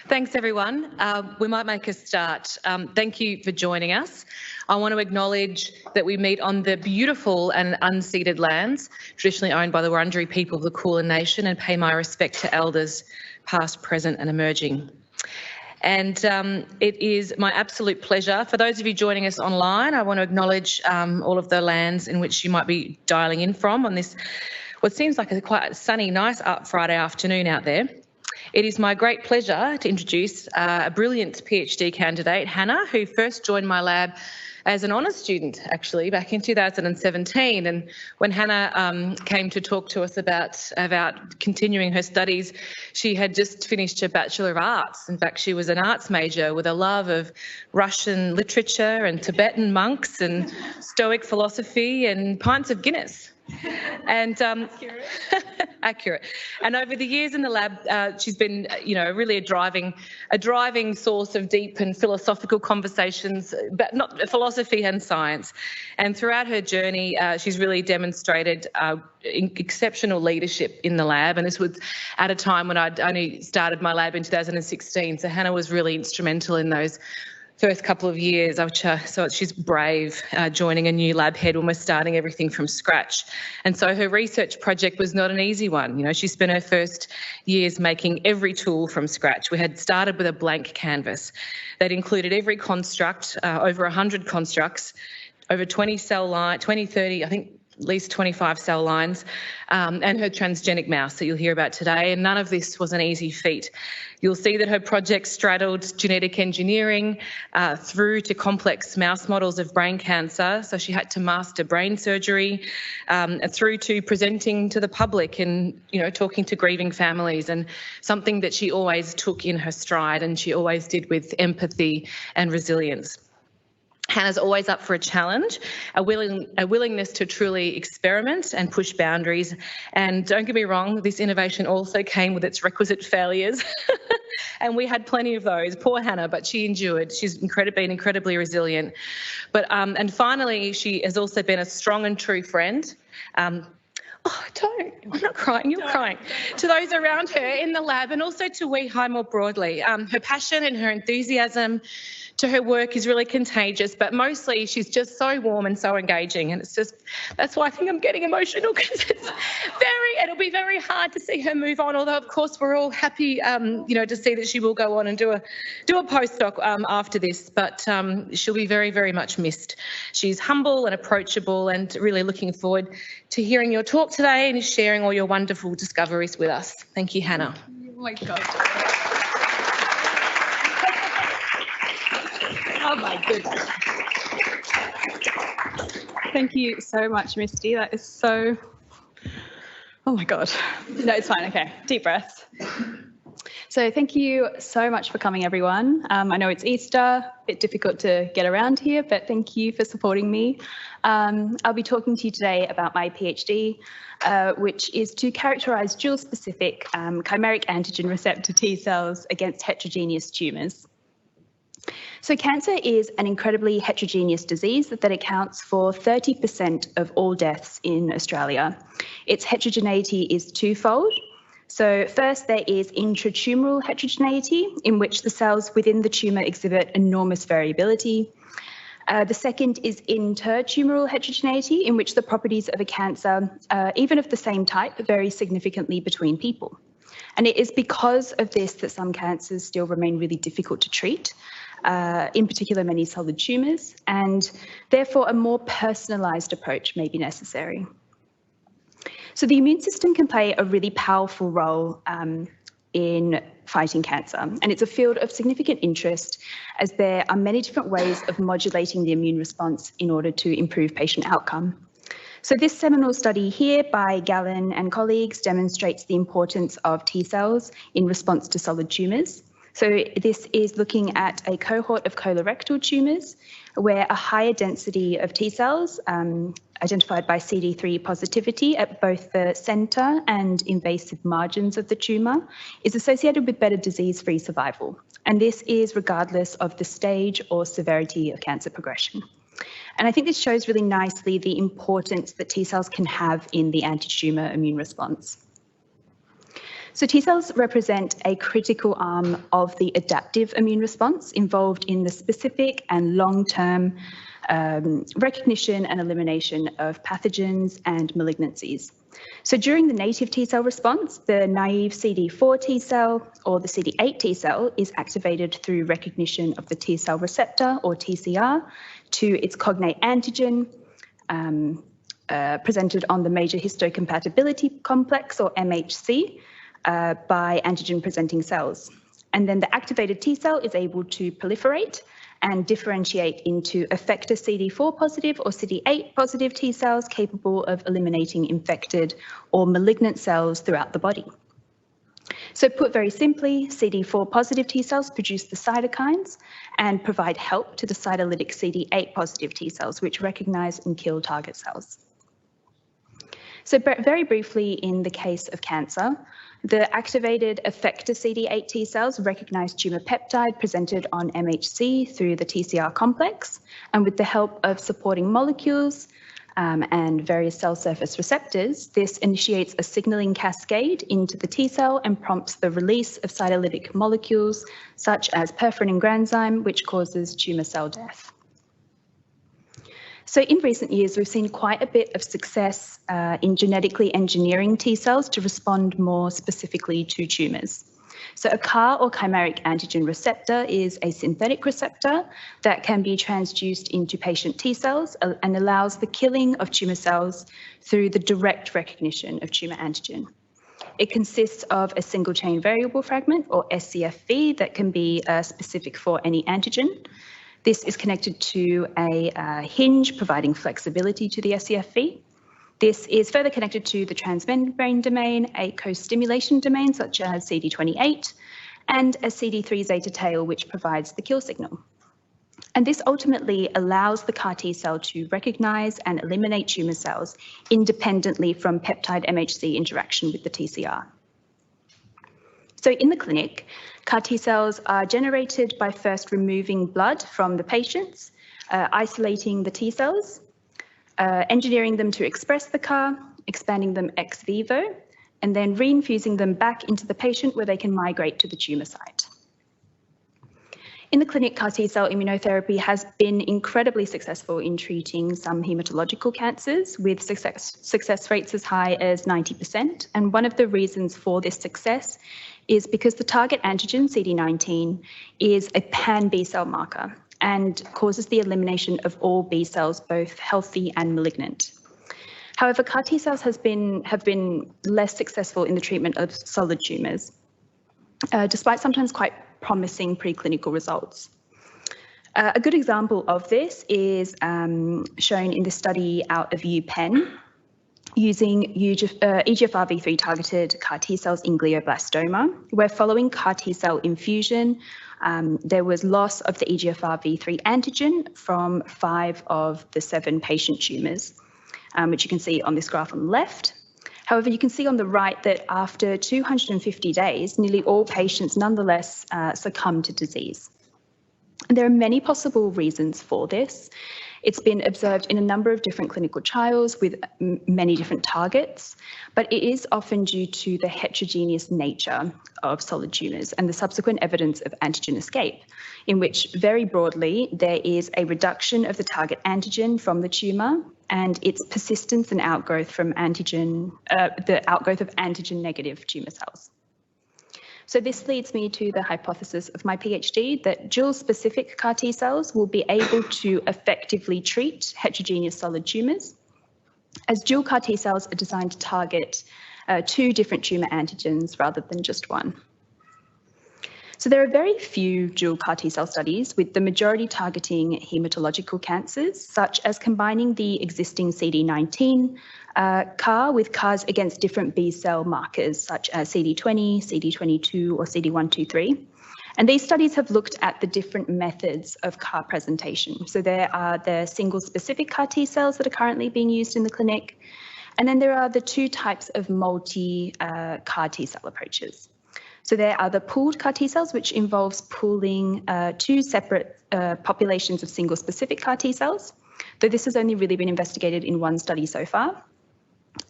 Thanks, everyone. We might make a start. Thank you for joining us. I want to acknowledge that we meet on the beautiful and unceded lands traditionally owned by the Wurundjeri people of the Kulin Nation, and pay my respect to elders past, present and emerging. And it is my absolute pleasure. For those of you joining us online, I want to acknowledge all of the lands in which you might be dialing in from on this, what seems like a quite sunny, nice Friday afternoon out there. It is my great pleasure to introduce a brilliant PhD candidate, Hannah, who first joined my lab as an honours student, actually, back in 2017. And when Hannah came to talk to us about continuing her studies, she had just finished her Bachelor of Arts. In fact, she was an arts major with a love of Russian literature and Tibetan monks and Stoic philosophy and pints of Guinness. And accurate. And over the years in the lab, she's been, really a driving source of deep and philosophical conversations, but not philosophy and science. And throughout her journey, she's really demonstrated exceptional leadership in the lab. And this was at a time when I'd only started my lab in 2016. So Hannah was really instrumental in those first couple of years, so she's brave joining a new lab head when we're starting everything from scratch. And so her research project was not an easy one. She spent her first years making every tool from scratch. We had started with a blank canvas that included every construct, over 100 constructs, over 20 cell line, 20, 30, I think at least 25 cell lines, and her transgenic mouse that you'll hear about today. And none of this was an easy feat. You'll see that her project straddled genetic engineering through to complex mouse models of brain cancer. So she had to master brain surgery, through to presenting to the public and, talking to grieving families, and something that she always took in her stride, and she always did with empathy and resilience. Hannah's always up for a challenge, a willingness to truly experiment and push boundaries. And don't get me wrong, this innovation also came with its requisite failures. And we had plenty of those. Poor Hannah, but she endured. She's been incredibly resilient. But and finally, she has also been a strong and true friend. I'm not crying, you're crying. To those around her in the lab, and also to WEHI more broadly. Her passion and her enthusiasm to her work is really contagious, but mostly she's just so warm and so engaging. And that's why I think I'm getting emotional, because it'll be very hard to see her move on, although of course we're all happy, to see that she will go on and do a postdoc after this, but she'll be very, very much missed. She's humble and approachable, and really looking forward to hearing your talk today and sharing all your wonderful discoveries with us. Thank you, Hannah. Oh my God. Oh my goodness. Thank you so much, Misty. That is so, oh my God. No, it's fine. Okay, deep breaths. So thank you so much for coming, everyone. I know it's Easter, a bit difficult to get around here, but thank you for supporting me. I'll be talking to you today about my PhD, which is to characterise dual-specific chimeric antigen receptor T cells against heterogeneous tumours. So cancer is an incredibly heterogeneous disease that accounts for 30% of all deaths in Australia. Its heterogeneity is twofold. So first, there is intratumoral heterogeneity, in which the cells within the tumour exhibit enormous variability. The second is intertumoral heterogeneity, in which the properties of a cancer, even of the same type, vary significantly between people. And it is because of this that some cancers still remain really difficult to treat, in particular many solid tumours, and therefore a more personalised approach may be necessary. So the immune system can play a really powerful role in fighting cancer, and it's a field of significant interest as there are many different ways of modulating the immune response in order to improve patient outcome. So this seminal study here by Gallen and colleagues demonstrates the importance of T cells in response to solid tumours. So this is looking at a cohort of colorectal tumours where a higher density of T cells, identified by CD3 positivity at both the centre and invasive margins of the tumour, is associated with better disease-free survival. And this is regardless of the stage or severity of cancer progression. And I think this shows really nicely the importance that T cells can have in the anti-tumour immune response. So T cells represent a critical arm of the adaptive immune response involved in the specific and long-term recognition and elimination of pathogens and malignancies. So during the native T cell response, the naive CD4 T cell or the CD8 T cell is activated through recognition of the T cell receptor or TCR to its cognate antigen presented on the major histocompatibility complex or MHC by antigen presenting cells. And then the activated T cell is able to proliferate and differentiate into effector CD4 positive or CD8 positive T cells capable of eliminating infected or malignant cells throughout the body. So put very simply, CD4 positive T cells produce the cytokines and provide help to the cytolytic CD8 positive T cells, which recognize and kill target cells. So very briefly, in the case of cancer, the activated effector CD8 T cells recognize tumor peptide presented on MHC through the TCR complex, and with the help of supporting molecules and various cell surface receptors, this initiates a signaling cascade into the T cell and prompts the release of cytolytic molecules such as perforin and granzyme, which causes tumor cell death. So in recent years, we've seen quite a bit of success in genetically engineering T cells to respond more specifically to tumours. So a CAR or chimeric antigen receptor is a synthetic receptor that can be transduced into patient T cells and allows the killing of tumour cells through the direct recognition of tumour antigen. It consists of a single chain variable fragment or scFv that can be specific for any antigen. This is connected to a hinge providing flexibility to the scFv. This is further connected to the transmembrane domain, a co-stimulation domain such as CD28, and a CD3 zeta tail which provides the kill signal. And this ultimately allows the CAR T cell to recognize and eliminate tumour cells independently from peptide MHC interaction with the TCR. So in the clinic, CAR T cells are generated by first removing blood from the patients, isolating the T cells, engineering them to express the CAR, expanding them ex vivo, and then reinfusing them back into the patient where they can migrate to the tumour site. In the clinic, CAR T cell immunotherapy has been incredibly successful in treating some hematological cancers with success rates as high as 90%. And one of the reasons for this success is because the target antigen, CD19, is a pan-B cell marker and causes the elimination of all B cells, both healthy and malignant. However, CAR T cells have been less successful in the treatment of solid tumours, despite sometimes quite promising preclinical results. A good example of this is shown in the study out of UPenn using EGFR-V3 targeted CAR T cells in glioblastoma, where following CAR T cell infusion, there was loss of the EGFR-V3 antigen from 5 of the 7 patient tumours, which you can see on this graph on the left. However, you can see on the right that after 250 days, nearly all patients nonetheless succumb to disease. And there are many possible reasons for this. It's been observed in a number of different clinical trials with many different targets, but it is often due to the heterogeneous nature of solid tumours and the subsequent evidence of antigen escape, in which very broadly there is a reduction of the target antigen from the tumour and its persistence and outgrowth from the outgrowth of antigen negative tumour cells. So this leads me to the hypothesis of my PhD that dual-specific CAR T cells will be able to effectively treat heterogeneous solid tumours, as dual CAR T cells are designed to target 2 different tumour antigens rather than just one. So there are very few dual CAR T cell studies, with the majority targeting hematological cancers, such as combining the existing CD19 CAR with CARs against different B cell markers, such as CD20, CD22, or CD123. And these studies have looked at the different methods of CAR presentation. So there are the single-specific CAR T cells that are currently being used in the clinic, and then there are the 2 types of multi-CAR T cell approaches. So there are the pooled CAR T cells, which involves pooling 2 separate populations of single-specific CAR T cells, though this has only really been investigated in 1 study so far.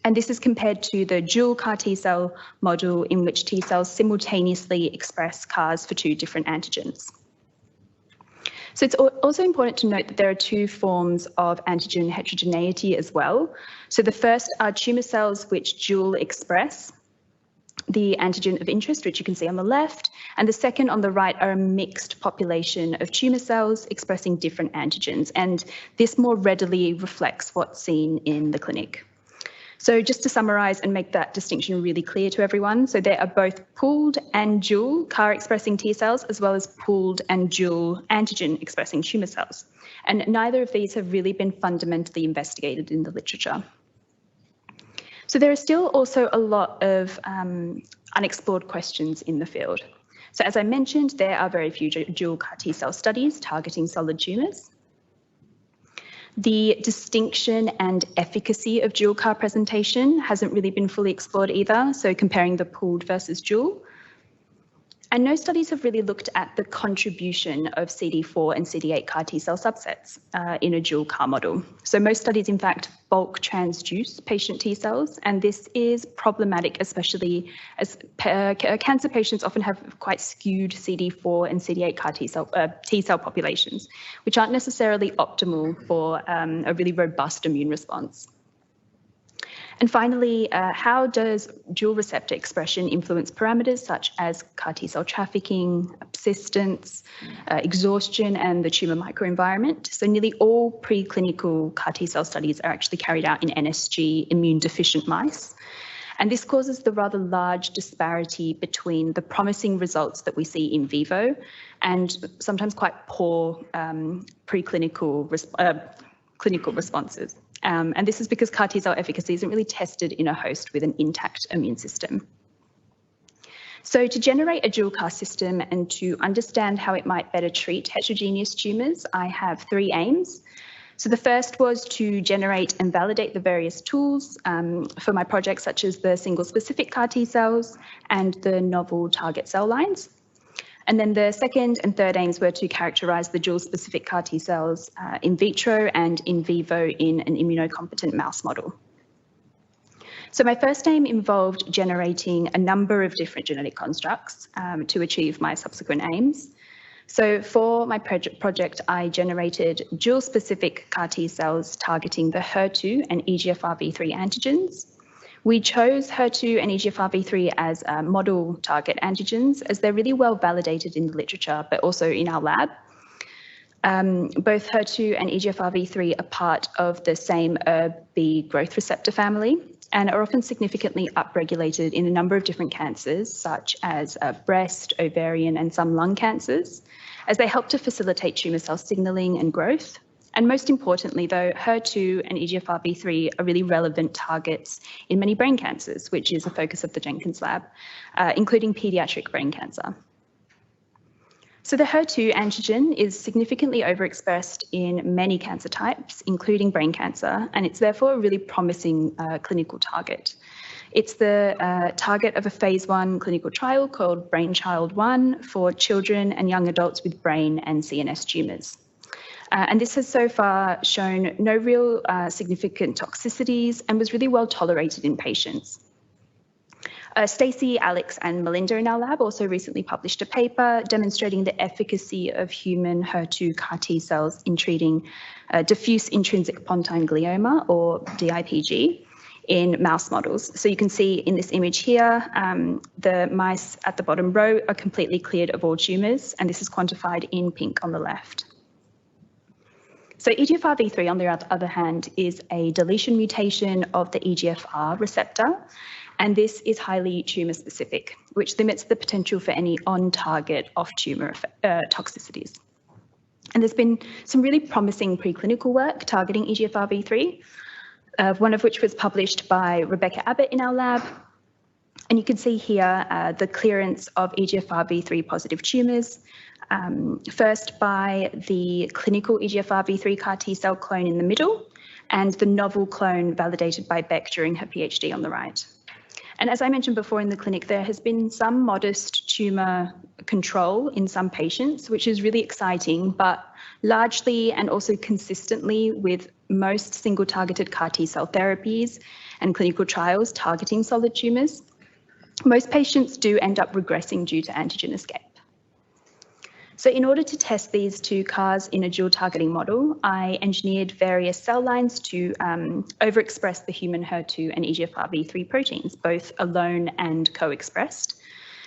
And this is compared to the dual CAR T-cell model in which T-cells simultaneously express CARs for two different antigens. So it's also important to note that there are two forms of antigen heterogeneity as well. So the first are tumour cells which dual express the antigen of interest, which you can see on the left, and the second on the right are a mixed population of tumour cells expressing different antigens, and this more readily reflects what's seen in the clinic. So just to summarise and make that distinction really clear to everyone, so there are both pooled and dual CAR-expressing T cells, as well as pooled and dual antigen-expressing tumour cells, and neither of these have really been fundamentally investigated in the literature. So there are still also a lot of unexplored questions in the field. So as I mentioned, there are very few dual CAR T-cell studies targeting solid tumours. The distinction and efficacy of dual CAR presentation hasn't really been fully explored either, so comparing the pooled versus dual. And no studies have really looked at the contribution of CD4 and CD8 CAR T-cell subsets in a dual CAR model. So most studies, in fact, bulk transduce patient T-cells, and this is problematic, especially as cancer patients often have quite skewed CD4 and CD8 CAR T-cell populations, which aren't necessarily optimal for a really robust immune response. And finally, how does dual receptor expression influence parameters such as CAR T-cell trafficking, persistence, exhaustion, and the tumour microenvironment? So nearly all preclinical CAR T-cell studies are actually carried out in NSG immune-deficient mice. And this causes the rather large disparity between the promising results that we see in vivo and sometimes quite poor preclinical clinical responses. And this is because CAR T-cell efficacy isn't really tested in a host with an intact immune system. So to generate a dual CAR system and to understand how it might better treat heterogeneous tumours, I have three aims. So the first was to generate and validate the various tools for my projects, such as the single specific CAR T-cells and the novel target cell lines. And then the second and third aims were to characterise the dual-specific CAR T-cells in vitro and in vivo in an immunocompetent mouse model. So my first aim involved generating a number of different genetic constructs to achieve my subsequent aims. So for my project, I generated dual-specific CAR T-cells targeting the HER2 and EGFRvIII antigens. We chose HER2 and EGFRvIII as model target antigens as they're really well validated in the literature, but also in our lab. Both HER2 and EGFRvIII are part of the same ERB growth receptor family and are often significantly upregulated in a number of different cancers, such as breast, ovarian, and some lung cancers, as they help to facilitate tumour cell signalling and growth. And most importantly, though, HER2 and EGFRvIII are really relevant targets in many brain cancers, which is a focus of the Jenkins lab, including paediatric brain cancer. So the HER2 antigen is significantly overexpressed in many cancer types, including brain cancer, and it's therefore a really promising clinical target. It's the target of a phase 1 clinical trial called Brainchild-1 for children and young adults with brain and CNS tumours. And this has so far shown no real significant toxicities and was really well tolerated in patients. Stacey, Alex, and Melinda in our lab also recently published a paper demonstrating the efficacy of human HER2 CAR T cells in treating diffuse intrinsic pontine glioma, or DIPG, in mouse models. So you can see in this image here, the mice at the bottom row are completely cleared of all tumours, and this is quantified in pink on the left. So EGFRvIII, on the other hand, is a deletion mutation of the EGFR receptor, and this is highly tumour-specific, which limits the potential for any on-target, off-tumour toxicities. And there's been some really promising preclinical work targeting EGFRvIII, one of which was published by Rebecca Abbott in our lab. And you can see here the clearance of EGFRvIII positive tumours, first by the clinical EGFRvIII CAR T-cell clone in the middle, and the novel clone validated by Beck during her PhD on the right. And as I mentioned before in the clinic, there has been some modest tumour control in some patients, which is really exciting, but largely and also consistently with most single-targeted CAR T-cell therapies and clinical trials targeting solid tumours, most patients do end up regressing due to antigen escape. So in order to test these two CARs in a dual targeting model, I engineered various cell lines to overexpress the human HER2 and EGFRvIII proteins, both alone and co-expressed.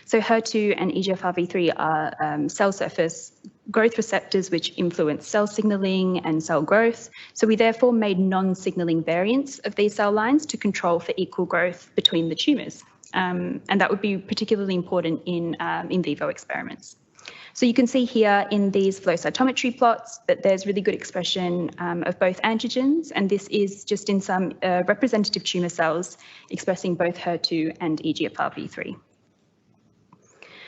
So HER2 and EGFRvIII are cell surface growth receptors which influence cell signaling and cell growth. So we therefore made non-signaling variants of these cell lines to control for equal growth between the tumours. And that would be particularly important in vivo experiments. So you can see here in these flow cytometry plots that there's really good expression of both antigens, and this is just in some representative tumour cells expressing both HER2 and EGFRvIII.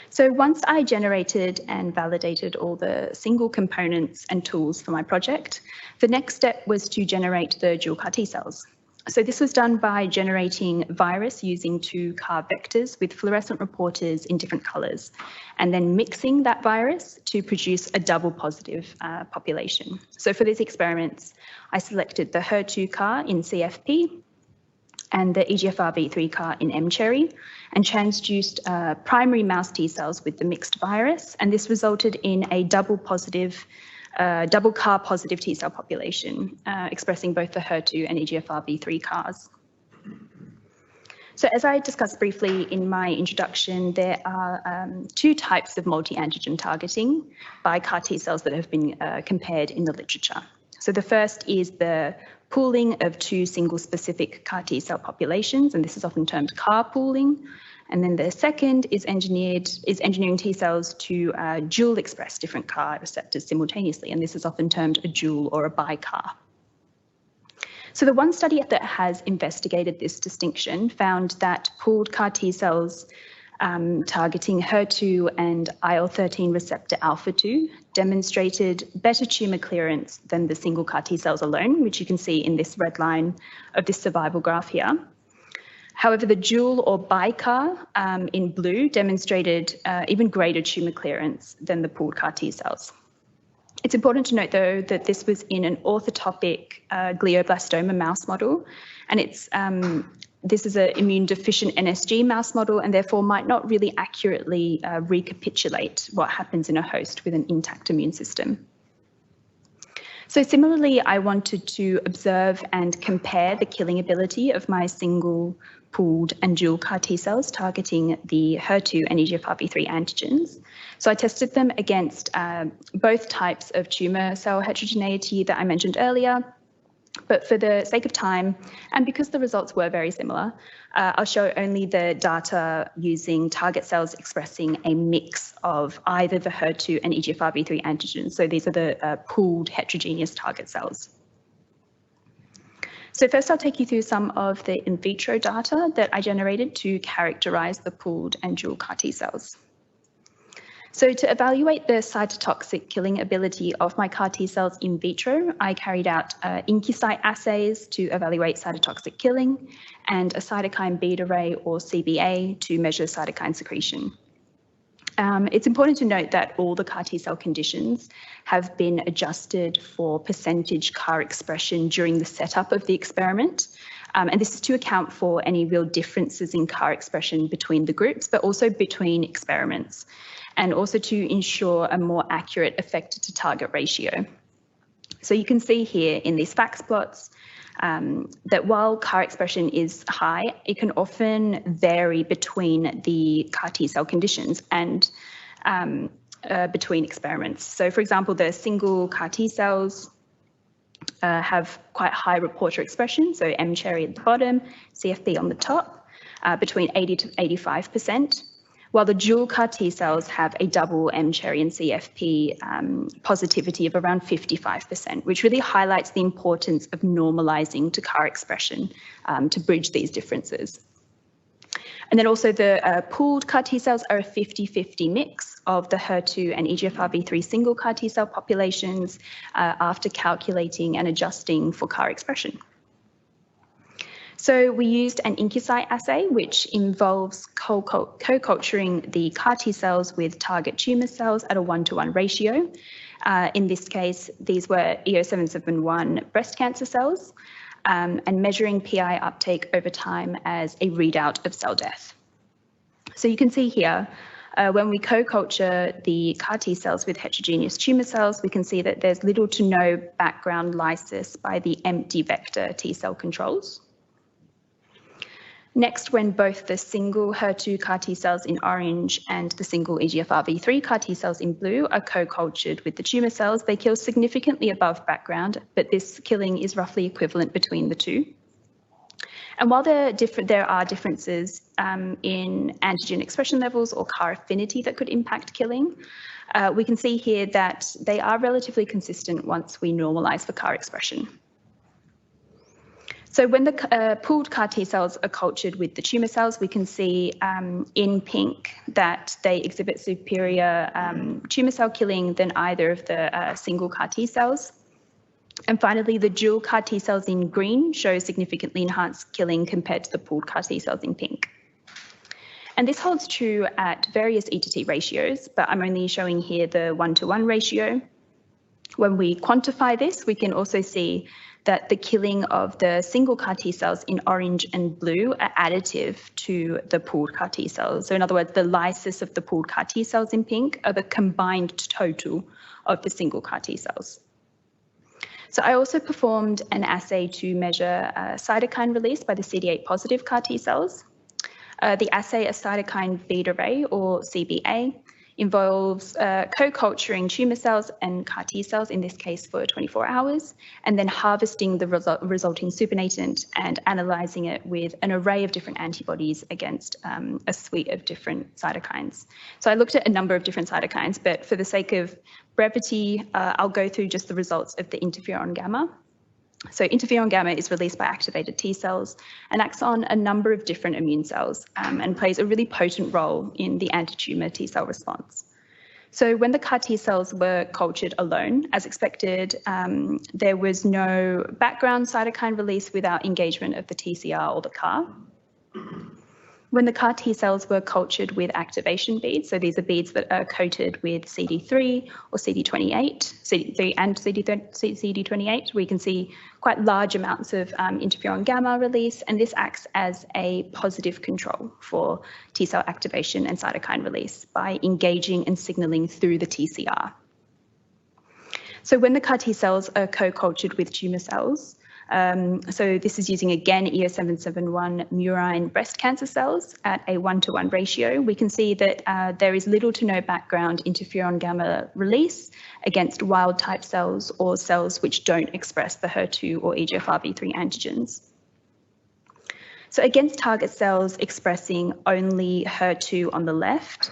So once I generated and validated all the single components and tools for my project, the next step was to generate the dual CAR T cells. So this was done by generating virus using two CAR vectors with fluorescent reporters in different colours, and then mixing that virus to produce a double positive population. So for these experiments, I selected the HER2 CAR in CFP and the EGFRvIII CAR in mCherry, and transduced primary mouse T cells with the mixed virus, and this resulted in a double CAR positive T cell population, expressing both the HER2 and EGFRvIII CARs. So as I discussed briefly in my introduction, there are two types of multi-antigen targeting by CAR T cells that have been compared in the literature. So the first is the pooling of two single specific CAR T cell populations, and this is often termed CAR pooling. And then the second is engineering T cells to dual express different CAR receptors simultaneously, and this is often termed a dual or a bi-CAR. So the one study that has investigated this distinction found that pooled CAR T cells targeting HER2 and IL-13 receptor alpha-2 demonstrated better tumour clearance than the single CAR T cells alone, which you can see in this red line of this survival graph here. However, the dual or bi-CAR in blue demonstrated even greater tumour clearance than the pooled CAR T cells. It's important to note, though, that this was in an orthotopic glioblastoma mouse model, and this is an immune-deficient NSG mouse model, and therefore might not really accurately recapitulate what happens in a host with an intact immune system. So similarly, I wanted to observe and compare the killing ability of my single, pooled and dual CAR T cells targeting the HER2 and EGFRvIII antigens. So I tested them against both types of tumour cell heterogeneity that I mentioned earlier, but for the sake of time, and because the results were very similar, I'll show only the data using target cells expressing a mix of either the HER2 and EGFRvIII antigens. So these are the pooled heterogeneous target cells. So first I'll take you through some of the in vitro data that I generated to characterise the pooled and dual CAR T cells. So to evaluate the cytotoxic killing ability of my CAR T cells in vitro, I carried out IncuCyte assays to evaluate cytotoxic killing and a cytokine bead array, or CBA, to measure cytokine secretion. It's important to note that all the CAR T cell conditions have been adjusted for percentage CAR expression during the setup of the experiment. And this is to account for any real differences in CAR expression between the groups, but also between experiments, and also to ensure a more accurate effector to target ratio. So you can see here in these FACS plots that while CAR expression is high, it can often vary between the CAR T cell conditions and between experiments. So for example, the single CAR T cells have quite high reporter expression, so mCherry at the bottom, CFP on the top, between 80 to 85%, while the dual CAR T cells have a double mCherry and CFP positivity of around 55%, which really highlights the importance of normalising to CAR expression to bridge these differences. And then also the pooled CAR T cells are a 50-50 mix of the HER2 and EGFRvIII single CAR T cell populations after calculating and adjusting for CAR expression. So we used an IncuCyte assay, which involves co-culturing the CAR T cells with target tumour cells at a 1-to-1 ratio. In this case, these were EO771 breast cancer cells, and measuring PI uptake over time as a readout of cell death. So you can see here, when we co-culture the CAR T cells with heterogeneous tumour cells, we can see that there's little to no background lysis by the empty vector T cell controls. Next, when both the single HER2 CAR T cells in orange and the single EGFRV3 CAR T cells in blue are co-cultured with the tumour cells, they kill significantly above background, but this killing is roughly equivalent between the two. And while there are differences in antigen expression levels or CAR affinity that could impact killing, we can see here that they are relatively consistent once we normalise for CAR expression. So when the pooled CAR T cells are cultured with the tumour cells, we can see in pink that they exhibit superior tumour cell killing than either of the single CAR T cells. And finally, the dual CAR T cells in green show significantly enhanced killing compared to the pooled CAR T cells in pink. And this holds true at various E to T ratios, but I'm only showing here the 1-to-1 ratio. When we quantify this, we can also see that the killing of the single CAR T cells in orange and blue are additive to the pooled CAR T cells. So in other words, the lysis of the pooled CAR T cells in pink are the combined total of the single CAR T cells. So I also performed an assay to measure cytokine release by the CD8 positive CAR T cells. The assay, a cytokine bead array, or CBA, involves co-culturing tumour cells and CAR T cells, in this case for 24 hours, and then harvesting the resulting supernatant and analysing it with an array of different antibodies against a suite of different cytokines. So I looked at a number of different cytokines, but for the sake of brevity, I'll go through just the results of the interferon gamma. So interferon gamma is released by activated T cells and acts on a number of different immune cells and plays a really potent role in the anti-tumour T cell response. So when the CAR T cells were cultured alone, as expected, there was no background cytokine release without engagement of the TCR or the CAR. When the CAR T cells were cultured with activation beads, so these are beads that are coated with CD3 or CD28, CD3 and CD28, we can see quite large amounts of interferon gamma release, and this acts as a positive control for T cell activation and cytokine release by engaging and signalling through the TCR. So when the CAR T cells are co-cultured with tumour cells, so this is using, again, EO771 murine breast cancer cells at a 1-to-1 ratio. We can see that there is little to no background interferon gamma release against wild type cells or cells which don't express the HER2 or EGFRV3 antigens. So against target cells expressing only HER2 on the left,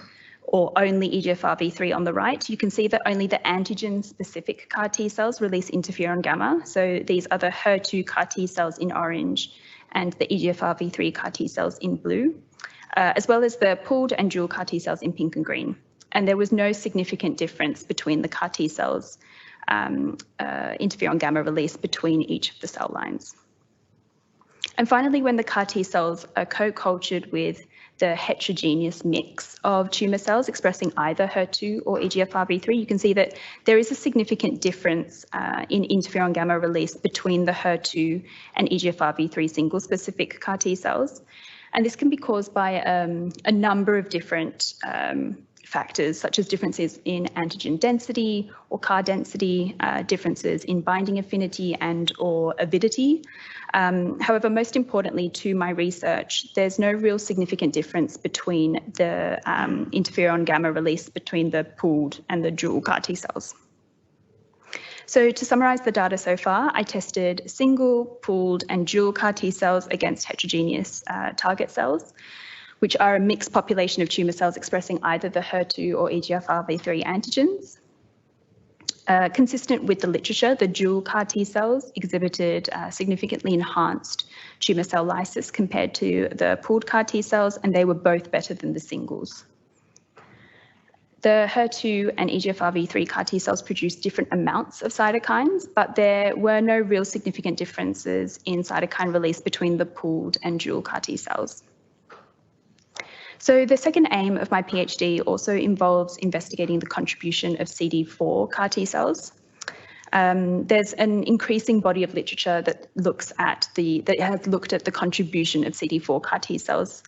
or only EGFRV3 on the right, you can see that only the antigen-specific CAR T cells release interferon gamma. So these are the HER2 CAR T cells in orange and the EGFRV3 CAR T cells in blue, as well as the pooled and dual CAR T cells in pink and green. And there was no significant difference between the CAR T cells interferon gamma release between each of the cell lines. And finally, when the CAR T cells are co-cultured with the heterogeneous mix of tumour cells expressing either HER2 or EGFRV3, you can see that there is a significant difference in interferon gamma release between the HER2 and EGFRV3 single-specific CAR T cells. And this can be caused by a number of different factors, such as differences in antigen density or CAR density, differences in binding affinity and or avidity. However, most importantly to my research, there's no real significant difference between the interferon gamma release between the pooled and the dual CAR T cells. So to summarise the data so far, I tested single, pooled and dual CAR T cells against heterogeneous target cells, which are a mixed population of tumour cells expressing either the HER2 or EGFRV3 antigens. Consistent with the literature, the dual CAR T cells exhibited significantly enhanced tumour cell lysis compared to the pooled CAR T cells, and they were both better than the singles. The HER2 and EGFRV3 CAR T cells produced different amounts of cytokines, but there were no real significant differences in cytokine release between the pooled and dual CAR T cells. So the second aim of my PhD also involves investigating the contribution of CD4 CAR T cells. There's an increasing body of literature that has looked at the contribution of CD4 CAR T cells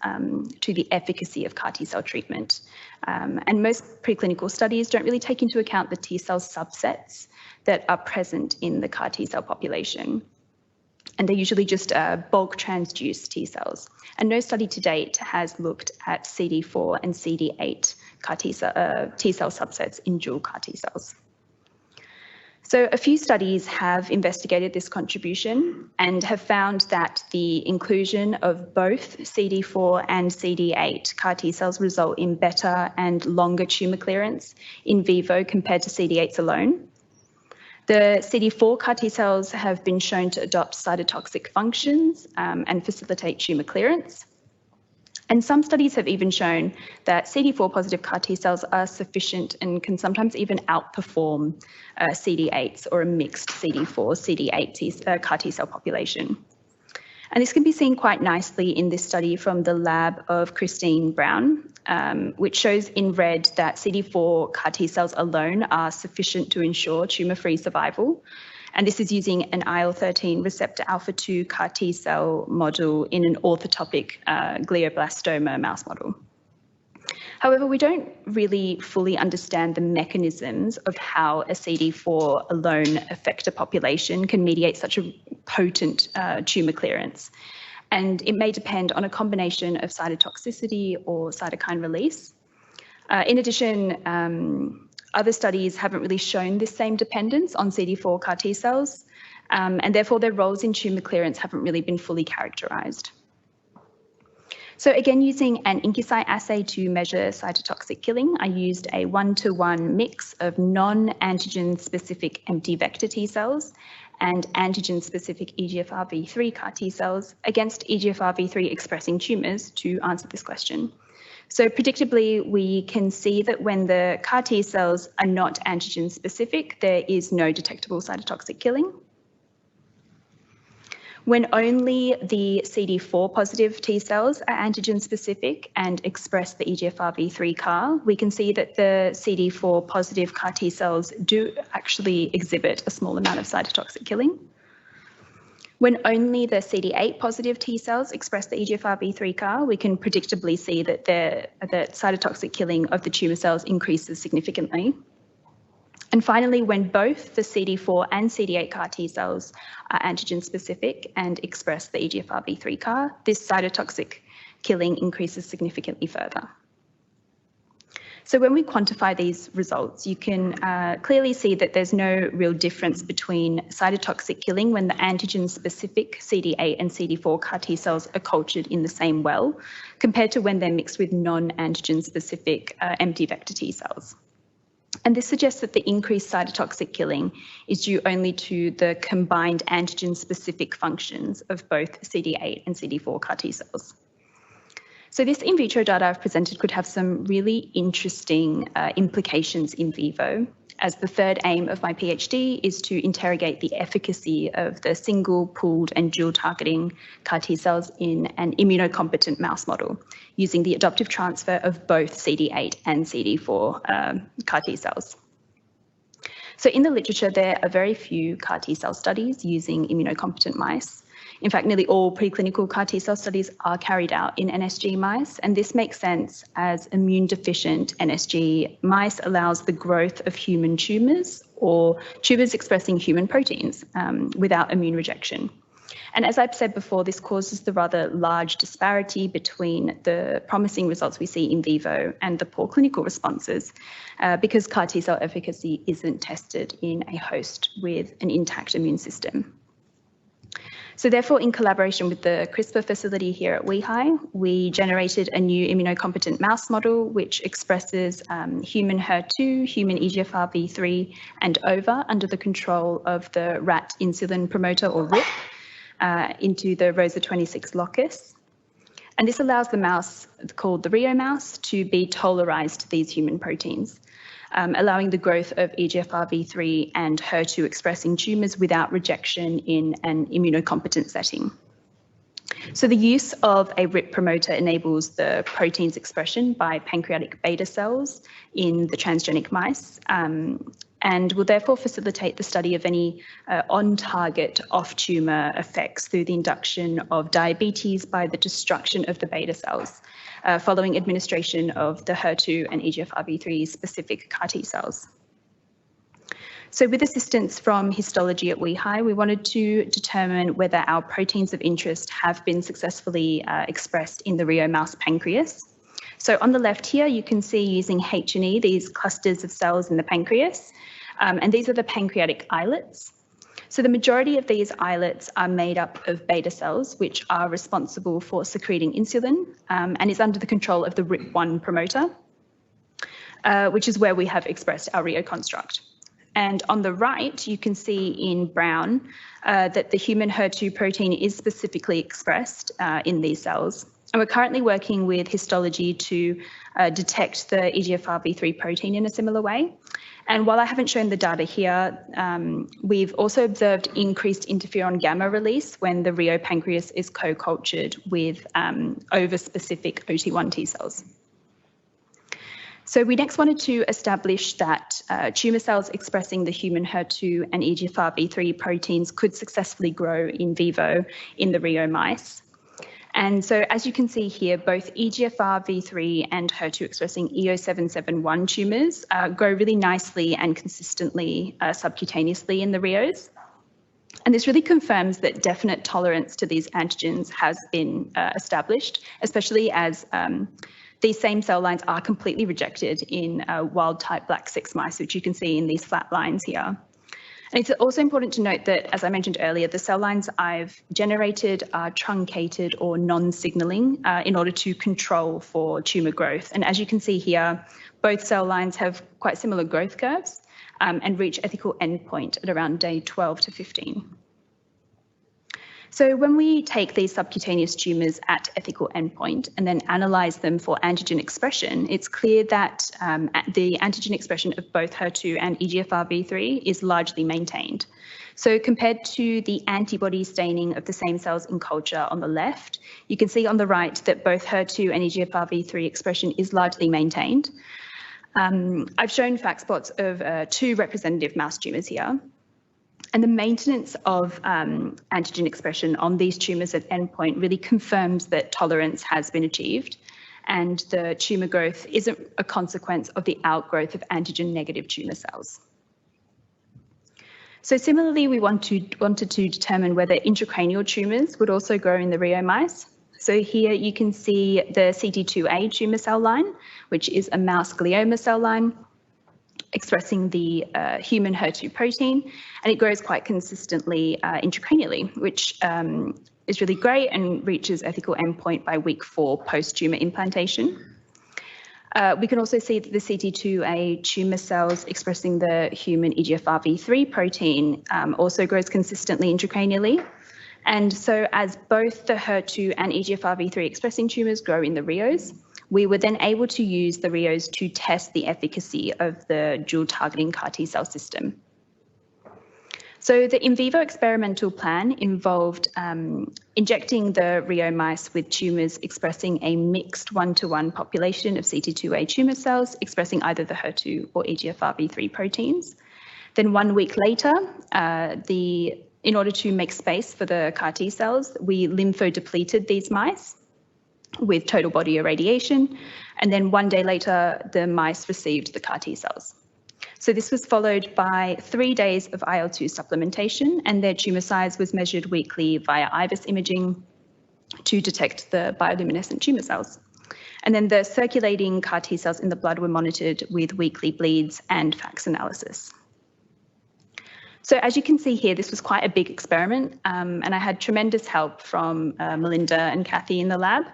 to the efficacy of CAR T cell treatment. And most preclinical studies don't really take into account the T cell subsets that are present in the CAR T cell population. And they're usually just bulk transduced T cells. And no study to date has looked at CD4 and CD8 CAR T cell subsets in dual CAR T cells. So a few studies have investigated this contribution and have found that the inclusion of both CD4 and CD8 CAR T cells result in better and longer tumour clearance in vivo compared to CD8s alone. The CD4 CAR T cells have been shown to adopt cytotoxic functions and facilitate tumour clearance. And some studies have even shown that CD4 positive CAR T cells are sufficient and can sometimes even outperform CD8s or a mixed CD4-CD8 CAR T cell population. And this can be seen quite nicely in this study from the lab of Christine Brown, which shows in red that CD4 CAR T cells alone are sufficient to ensure tumour-free survival. And this is using an IL-13 receptor alpha-2 CAR T cell model in an orthotopic glioblastoma mouse model. However, we don't really fully understand the mechanisms of how a CD4 alone effector population can mediate such a potent tumour clearance. And it may depend on a combination of cytotoxicity or cytokine release. In addition, other studies haven't really shown this same dependence on CD4 CAR T cells, and therefore their roles in tumour clearance haven't really been fully characterised. So again, using an IncuCyte assay to measure cytotoxic killing, I used a 1-to-1 mix of non-antigen-specific empty vector T cells and antigen-specific EGFRv3 CAR T cells against EGFRv3 expressing tumours to answer this question. So predictably, we can see that when the CAR T cells are not antigen specific, there is no detectable cytotoxic killing. When only the CD4 positive T cells are antigen specific and express the EGFRv3 CAR, we can see that the CD4 positive CAR T cells do actually exhibit a small amount of cytotoxic killing. When only the CD8 positive T cells express the EGFRv3 CAR, we can predictably see that the cytotoxic killing of the tumour cells increases significantly. And finally, when both the CD4 and CD8 CAR T cells are antigen specific and express the EGFRv3 CAR, this cytotoxic killing increases significantly further. So when we quantify these results, you can clearly see that there's no real difference between cytotoxic killing when the antigen-specific CD8 and CD4 CAR T cells are cultured in the same well, compared to when they're mixed with non-antigen-specific empty vector T cells. And this suggests that the increased cytotoxic killing is due only to the combined antigen-specific functions of both CD8 and CD4 CAR T cells. So this in vitro data I've presented could have some really interesting implications in vivo, as the third aim of my PhD is to interrogate the efficacy of the single, pooled and dual targeting CAR T cells in an immunocompetent mouse model, using the adoptive transfer of both CD8 and CD4 CAR T cells. So in the literature, there are very few CAR T cell studies using immunocompetent mice. In fact, nearly all preclinical CAR T cell studies are carried out in NSG mice, and this makes sense as immune deficient NSG mice allows the growth of human tumours or tumours expressing human proteins without immune rejection. And as I've said before, this causes the rather large disparity between the promising results we see in vivo and the poor clinical responses because CAR T cell efficacy isn't tested in a host with an intact immune system. So therefore, in collaboration with the CRISPR facility here at WEHI, we generated a new immunocompetent mouse model which expresses human HER2, human EGFRv3 and OVA under the control of the rat insulin promoter or RIP into the ROSA26 locus. And this allows the mouse called the RHEO mouse to be tolerized to these human proteins, allowing the growth of EGFRv3 and HER2 expressing tumours without rejection in an immunocompetent setting. So the use of a RHEO promoter enables the protein's expression by pancreatic beta cells in the transgenic mice, and will therefore facilitate the study of any on-target off-tumour effects through the induction of diabetes by the destruction of the beta cells, following administration of the HER2 and EGFRB3 specific CAR T cells. So with assistance from histology at WEHI, we wanted to determine whether our proteins of interest have been successfully expressed in the RHEO mouse pancreas. So on the left here, you can see using H&E, these clusters of cells in the pancreas, and these are the pancreatic islets. So the majority of these islets are made up of beta cells, which are responsible for secreting insulin and is under the control of the RHEO1 promoter, which is where we have expressed our RHEO construct. And on the right, you can see in brown that the human HER2 protein is specifically expressed in these cells. And we're currently working with histology to detect the EGFRB3 protein in a similar way. And while I haven't shown the data here, we've also observed increased interferon gamma release when the RHEO pancreas is co-cultured with over-specific OT1 T cells. So we next wanted to establish that tumour cells expressing the human HER2 and EGFRB3 proteins could successfully grow in vivo in the RHEO mice. And so as you can see here, both EGFRB3 and HER2 expressing EO771 tumours grow really nicely and consistently subcutaneously in the RHEOs. And this really confirms that definite tolerance to these antigens has been established, especially as these same cell lines are completely rejected in wild-type black 6 mice, which you can see in these flat lines here. And it's also important to note that, as I mentioned earlier, the cell lines I've generated are truncated or non-signalling in order to control for tumour growth. And as you can see here, both cell lines have quite similar growth curves and reach ethical endpoint at around day 12 to 15. So when we take these subcutaneous tumours at ethical endpoint and then analyse them for antigen expression, it's clear that the antigen expression of both HER2 and EGFRB3 is largely maintained. So compared to the antibody staining of the same cells in culture on the left, you can see on the right that both HER2 and EGFRB3 expression is largely maintained. I've shown FACS plots of 2 representative mouse tumours here. And the maintenance of antigen expression on these tumours at endpoint really confirms that tolerance has been achieved and the tumour growth isn't a consequence of the outgrowth of antigen-negative tumour cells. So similarly, we wanted to determine whether intracranial tumours would also grow in the RHEO mice. So here you can see the CT2A tumour cell line, which is a mouse glioma cell line, expressing the human HER2 protein, and it grows quite consistently intracranially, which is really great and reaches ethical endpoint by week 4 post-tumour implantation. We can also see that the CT2A tumour cells expressing the human EGFRB3 protein also grows consistently intracranially. And so as both the HER2 and EGFRB3 expressing tumours grow in the RHEOs, we were then able to use the RHEOs to test the efficacy of the dual targeting CAR T cell system. So the in vivo experimental plan involved injecting the RHEO mice with tumours expressing a mixed 1-to-1 population of CT2A tumour cells expressing either the HER2 or EGFRB3 proteins. Then 1 week later, in order to make space for the CAR T cells, we lymphodepleted these mice with total body irradiation, and then 1 day later, the mice received the CAR T cells. So this was followed by 3 days of IL-2 supplementation, and their tumour size was measured weekly via IVUS imaging to detect the bioluminescent tumour cells. And then the circulating CAR T cells in the blood were monitored with weekly bleeds and FACS analysis. So as you can see here, this was quite a big experiment, and I had tremendous help from Melinda and Kathy in the lab.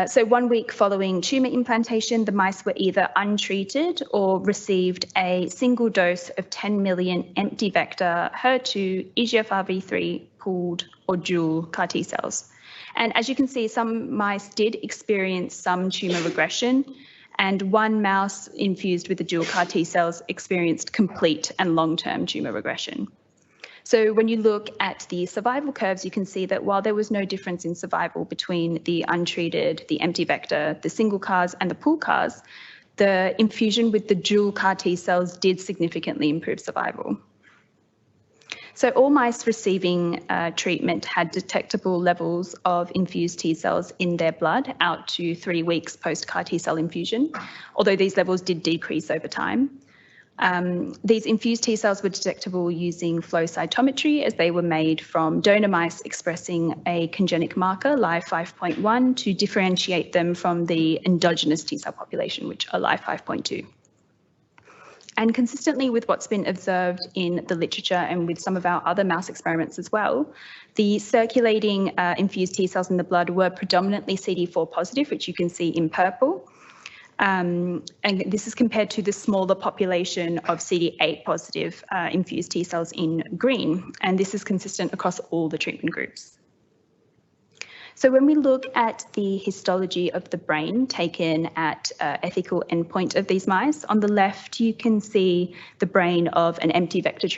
So 1 week following tumour implantation, the mice were either untreated or received a single dose of 10 million empty vector HER2, EGFRB3 pooled or dual CAR T cells. And as you can see, some mice did experience some tumour regression, and 1 mouse infused with the dual CAR T cells experienced complete and long-term tumour regression. So when you look at the survival curves, you can see that while there was no difference in survival between the untreated, the empty vector, the single CARs and the pool CARs, the infusion with the dual CAR T cells did significantly improve survival. So all mice receiving treatment had detectable levels of infused T cells in their blood out to 3 weeks post-CAR T cell infusion, although these levels did decrease over time. These infused T cells were detectable using flow cytometry as they were made from donor mice expressing a congenic marker, Li5.1, to differentiate them from the endogenous T cell population, which are Li5.2. And consistently with what's been observed in the literature and with some of our other mouse experiments as well, the circulating infused T cells in the blood were predominantly CD4 positive, which you can see in purple. And this is compared to the smaller population of CD8 positive infused T cells in green. And this is consistent across all the treatment groups. So when we look at the histology of the brain taken at ethical endpoint of these mice, on the left you can see the brain of an empty vector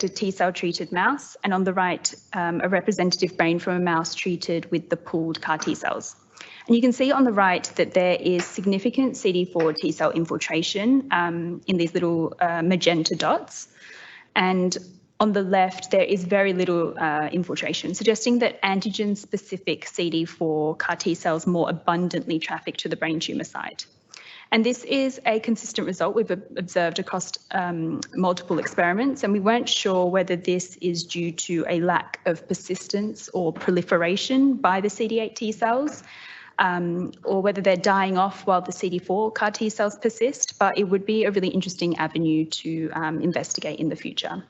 T cell treated mouse, and on the right a representative brain from a mouse treated with the pooled CAR T cells. And you can see on the right that there is significant CD4 T cell infiltration in these little magenta dots, and on the left, there is very little infiltration, suggesting that antigen-specific CD4 CAR T cells more abundantly traffic to the brain tumour site. And this is a consistent result we've observed across multiple experiments, and we weren't sure whether this is due to a lack of persistence or proliferation by the CD8 T cells, or whether they're dying off while the CD4 CAR T cells persist, but it would be a really interesting avenue to investigate in the future.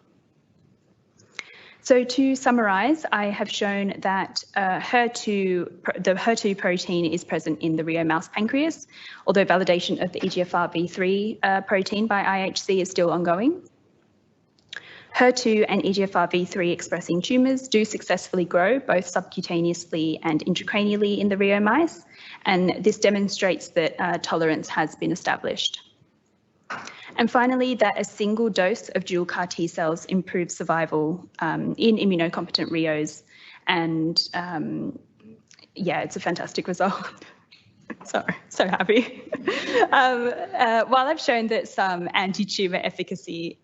So to summarise, I have shown that the HER2 protein is present in the RHEO mouse pancreas, although validation of the EGFR-V3 protein by IHC is still ongoing. HER2 and EGFR-V3 expressing tumours do successfully grow both subcutaneously and intracranially in the RHEO mice, and this demonstrates that tolerance has been established. And finally, that a single dose of dual CAR T cells improves survival in immunocompetent RHEOs. And yeah, it's a fantastic result. Sorry, so happy. While I've shown that some anti-tumour efficacy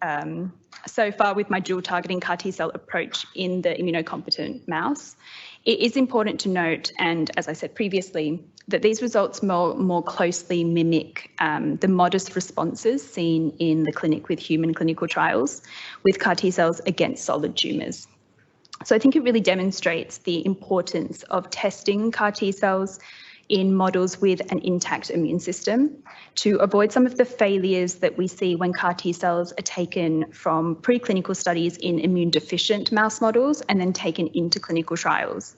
so far with my dual targeting CAR T cell approach in the immunocompetent mouse, it is important to note, and as I said previously, that these results more closely mimic the modest responses seen in the clinic with human clinical trials with CAR T cells against solid tumours. So I think it really demonstrates the importance of testing CAR T cells in models with an intact immune system to avoid some of the failures that we see when CAR T cells are taken from preclinical studies in immune deficient mouse models and then taken into clinical trials.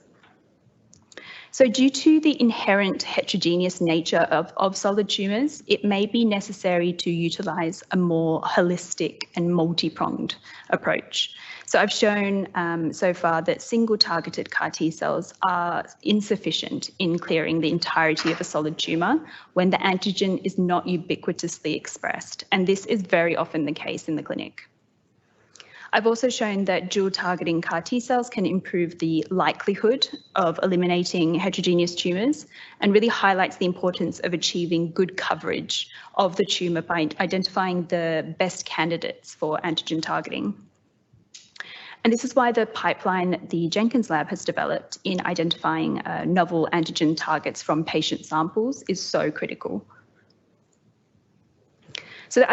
So due to the inherent heterogeneous nature of solid tumours, it may be necessary to utilise a more holistic and multi-pronged approach. So I've shown so far that single targeted CAR T cells are insufficient in clearing the entirety of a solid tumour when the antigen is not ubiquitously expressed, and this is very often the case in the clinic. I've also shown that dual targeting CAR T cells can improve the likelihood of eliminating heterogeneous tumours and really highlights the importance of achieving good coverage of the tumour by identifying the best candidates for antigen targeting. And this is why the pipeline the Jenkins lab has developed in identifying novel antigen targets from patient samples is so critical. So the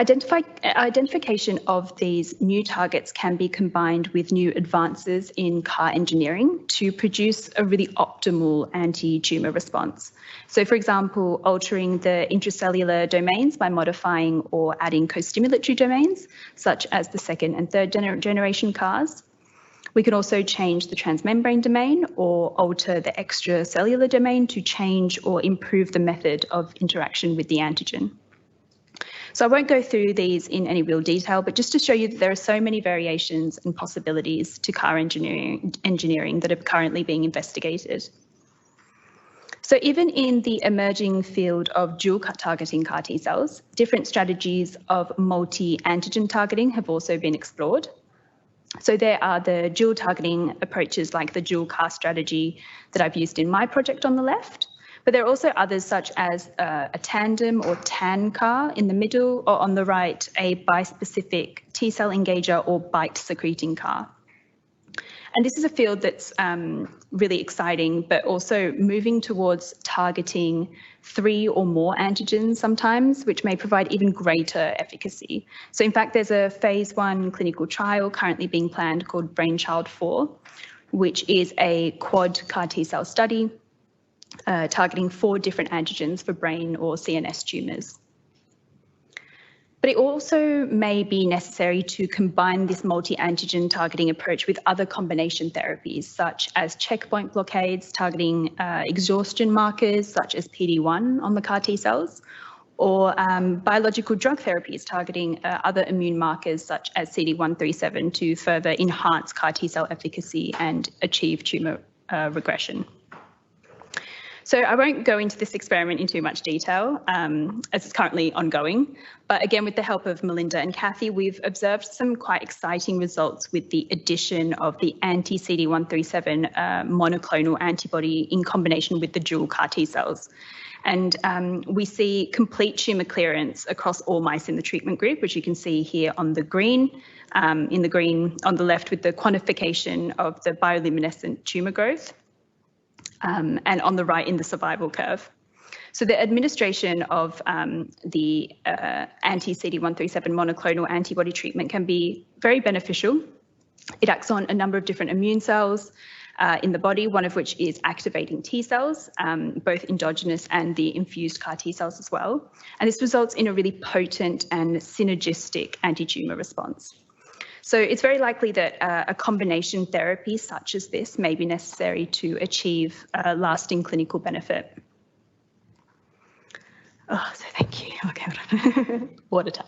identification of these new targets can be combined with new advances in CAR engineering to produce a really optimal anti-tumour response. So for example, altering the intracellular domains by modifying or adding co-stimulatory domains, such as the second and third generation CARs. We can also change the transmembrane domain or alter the extracellular domain to change or improve the method of interaction with the antigen. So I won't go through these in any real detail, but just to show you that there are so many variations and possibilities to CAR engineering that are currently being investigated. So even in the emerging field of dual targeting CAR T cells, different strategies of multi-antigen targeting have also been explored. So there are the dual targeting approaches like the dual CAR strategy that I've used in my project on the left, but there are also others such as a tandem or TAN CAR in the middle, or on the right, a bispecific T-cell engager or BiTE secreting CAR. And this is a field that's really exciting, but also moving towards targeting 3 or more antigens sometimes, which may provide even greater efficacy. So in fact, there's a phase 1 clinical trial currently being planned called Brainchild 4, which is a quad CAR T-cell study targeting 4 different antigens for brain or CNS tumours. But it also may be necessary to combine this multi-antigen targeting approach with other combination therapies, such as checkpoint blockades targeting exhaustion markers, such as PD-1 on the CAR T cells, or biological drug therapies targeting other immune markers, such as CD137, to further enhance CAR T cell efficacy and achieve tumour regression. So I won't go into this experiment in too much detail as it's currently ongoing, but again, with the help of Melinda and Kathy, we've observed some quite exciting results with the addition of the anti-CD137 monoclonal antibody in combination with the dual CAR T cells. And we see complete tumour clearance across all mice in the treatment group, which you can see here on the green, in the green on the left with the quantification of the bioluminescent tumour growth. And on the right in the survival curve. So the administration of the anti-CD137 monoclonal antibody treatment can be very beneficial. It acts on a number of different immune cells in the body, one of which is activating T cells, both endogenous and the infused CAR T cells as well. And this results in a really potent and synergistic anti-tumour response. So it's very likely that a combination therapy such as this may be necessary to achieve lasting clinical benefit. Oh, so thank you. Okay, hold on. Water time.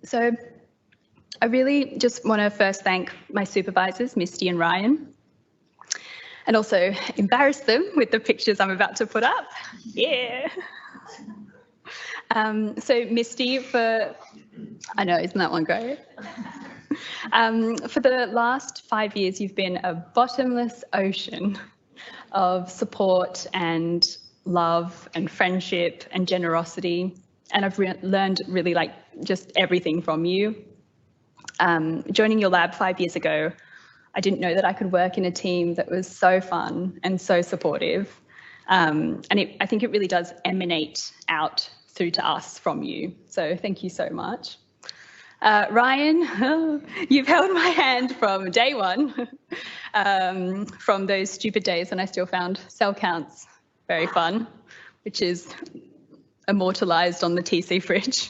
So I really just want to first thank my supervisors, Misty and Ryan, and also embarrass them with the pictures I'm about to put up. Yeah. So Misty, I know, isn't that one great? For the last 5 years, you've been a bottomless ocean of support and love and friendship and generosity. And I've learned really like just everything from you. Joining your lab 5 years ago, I didn't know that I could work in a team that was so fun and so supportive. And I think it really does emanate out through to us from you. So thank you so much. Ryan, you've held my hand from day one, from those stupid days when I still found cell counts very fun, which is immortalised on the TC fridge.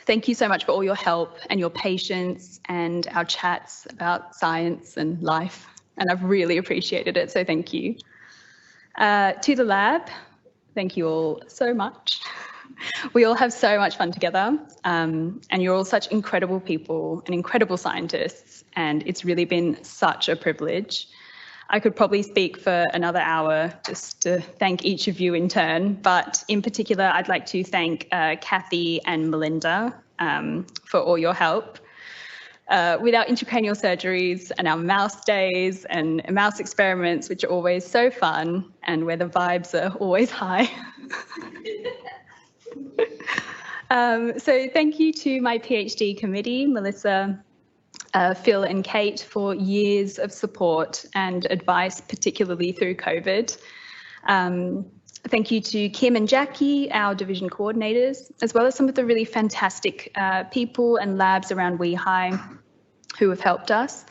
Thank you so much for all your help and your patience and our chats about science and life, and I've really appreciated it, so thank you. To the lab, thank you all so much. We all have so much fun together, and you're all such incredible people and incredible scientists, and it's really been such a privilege. I could probably speak for another hour just to thank each of you in turn, but in particular, I'd like to thank Kathy and Melinda for all your help. With our intracranial surgeries and our mouse days and mouse experiments, which are always so fun and where the vibes are always high. So thank you to my PhD committee, Melissa, Phil and Kate, for years of support and advice, particularly through COVID. Thank you to Kim and Jackie, our division coordinators, as well as some of the really fantastic people and labs around WeHi who have helped us.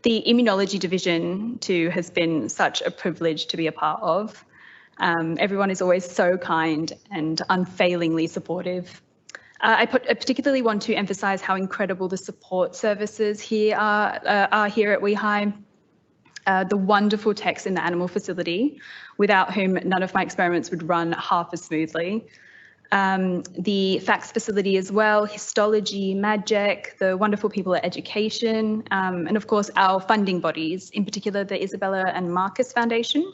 The Immunology Division, too, has been such a privilege to be a part of. Everyone is always so kind and unfailingly supportive. I particularly want to emphasise how incredible the support services here are here at WeHi. The wonderful techs in the animal facility, without whom none of my experiments would run half as smoothly. the FACS facility as well, histology, MAGEC, the wonderful people at education, and of course our funding bodies, in particular the Isabella and Marcus Foundation.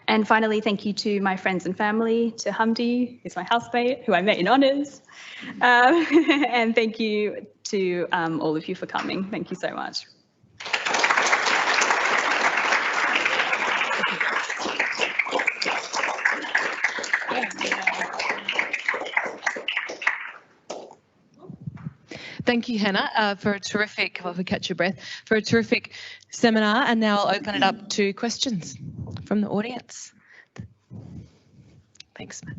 And finally, thank you to my friends and family, to Hamdi, who's my housemate, who I met in honours. And thank you to all of you for coming. Thank you so much. Thank you, Hannah, for a terrific, if I catch your breath, for a terrific seminar. And now I'll open it up to questions from the audience. Thanks, Matt.